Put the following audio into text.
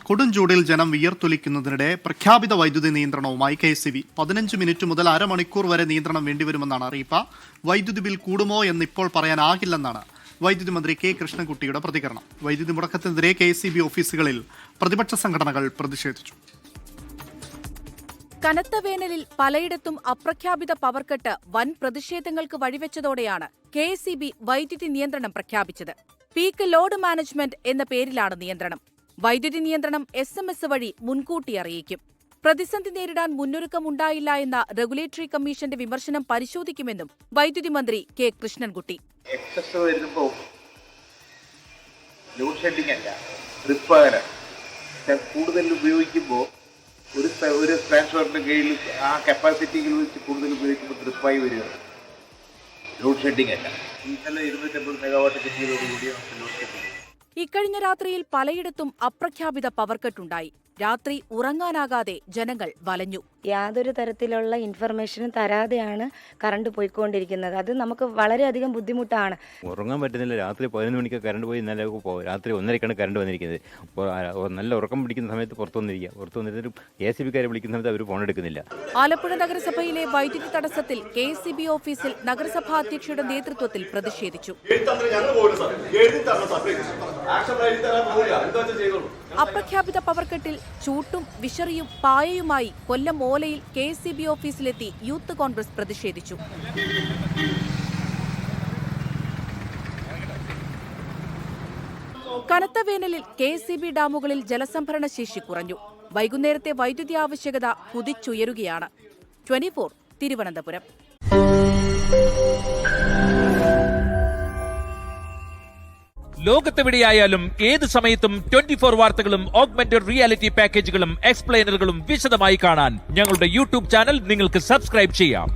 കൊടുംചൂടിൽ ജനം വിയർത്തൊലിക്കുന്നതിനിടെ പ്രഖ്യാപിത വൈദ്യുതി നിയന്ത്രണവുമായി KCB 15 മിനിറ്റ് മുതൽ അരമണിക്കൂർ വരെ നിയന്ത്രണം വേണ്ടിവരുമെന്നാണ് അറിയിപ്പ്. വൈദ്യുതി ബിൽ കൂടുമോ എന്നിപ്പോൾ പറയാനാകില്ലെന്നാണ് വൈദ്യുതി മന്ത്രി കെ കൃഷ്ണൻകുട്ടിയുടെ പ്രതികരണം. വൈദ്യുതി മുടക്കത്തിനെതിരെ KCB ഓഫീസുകളിൽ പ്രതിപക്ഷ സംഘടനകൾ പ്രതിഷേധിച്ചു. കനത്ത വേനലിൽ പലയിടത്തും അപ്രഖ്യാപിത പവർ കട്ട് വൻ പ്രതിഷേധങ്ങൾക്ക് വഴിവെച്ചതോടെയാണ് KCB വൈദ്യുതി നിയന്ത്രണം പ്രഖ്യാപിച്ചത്. പീക്ക് ലോഡ് മാനേജ്മെന്റ് എന്ന പേരിലാണ് നിയന്ത്രണം. വൈദ്യുതി നിയന്ത്രണം SMS വഴി മുൻകൂട്ടി അറിയിക്കും. പ്രതിസന്ധി നേരിടാൻ മുന്നൊരുക്കമുണ്ടായില്ല എന്ന റെഗുലേറ്ററി കമ്മീഷന്റെ വിമർശനം പരിശോധിക്കുമെന്നും വൈദ്യുതി മന്ത്രി കെ കൃഷ്ണൻകുട്ടി. എക്സസ് വരുമ്പോൾ ലോഡ് ഷെഡിംഗ് അല്ല, ട്രിപ്പ് കൂടുതൽ ഉപയോഗിക്കുമ്പോൾ ഒരു ട്രാൻസ്ഫോർമറിന്റെ കീഴിൽ ആ കപ്പാസിറ്റിയിൽ വെച്ച് കൂടുതൽ ഉപയോഗിക്കുമ്പോൾ ട്രിപ്പായി വരികയാണ്. ലോഡ് ഷെഡിംഗ് അല്ല. ഇന്നലെ 250 മെഗാവാട്ട് കിട്ടിയതോടുകൂടി നമുക്ക് ലോഡ് ഷെഡിംഗ്. ഇക്കഴിഞ്ഞ രാത്രിയിൽ പലയിടത്തും അപ്രഖ്യാപിത പവർ കട്ടുണ്ടായി. രാത്രി ഉറങ്ങാനാകാതെ ജനങ്ങൾ വലഞ്ഞു. യാതൊരു തരത്തിലുള്ള ഇൻഫർമേഷനും തരാതെയാണ് കറണ്ട് പോയിക്കൊണ്ടിരിക്കുന്നത്. അത് നമുക്ക് വളരെയധികം ബുദ്ധിമുട്ടാണ്. ഉറങ്ങാൻ പറ്റുന്നില്ല. രാത്രി 11 മണിക്ക് കറണ്ട് പോയി. ഇന്നലെ രാത്രി 1:30ക്കാണ് കറണ്ട് വന്നിരിക്കുന്നത്. നല്ല ഉറക്കം പിടിക്കുന്ന സമയത്ത് പുറത്തു വന്നിരുന്നിട്ട് KCB-ക്കാരെ വിളിക്കുന്ന സമയത്ത് അവർ ഫോൺ എടുക്കുന്നില്ല. ആലപ്പുഴ നഗരസഭയിലെ വൈദ്യുതി തടസ്സത്തിൽ KCB ഓഫീസിൽ നഗരസഭാ അധ്യക്ഷയുടെ നേതൃത്വത്തിൽ പ്രതിഷേധിച്ചു. അപ്രഖ്യാപിത പവർകട്ടിൽ ചൂട്ടും വിശറിയും പായയുമായി കൊല്ലം ഓലയിൽ KCB ഓഫീസിലെത്തി യൂത്ത് കോൺഗ്രസ് പ്രതിഷേധിച്ചു. കനത്ത വേനലിൽ KCB ഡാമുകളിൽ ജലസംഭരണ ശേഷി കുറഞ്ഞു. വൈകുന്നേരത്തെ വൈദ്യുതി ആവശ്യകത കുതിച്ചുയരുകയാണ്. 24 തിരുവനന്തപുരം. ലോകത്തെവിടെയായാലും ഏത് സമയത്തും 24 വാർത്തകളും ഓഗ്മെന്റഡ് റിയാലിറ്റി പാക്കേജുകളും എക്സ്പ്ലെയിനറുകളും വിശദമായി കാണാൻ ഞങ്ങളുടെ YouTube ചാനൽ നിങ്ങൾക്ക് സബ്സ്ക്രൈബ് ചെയ്യാം.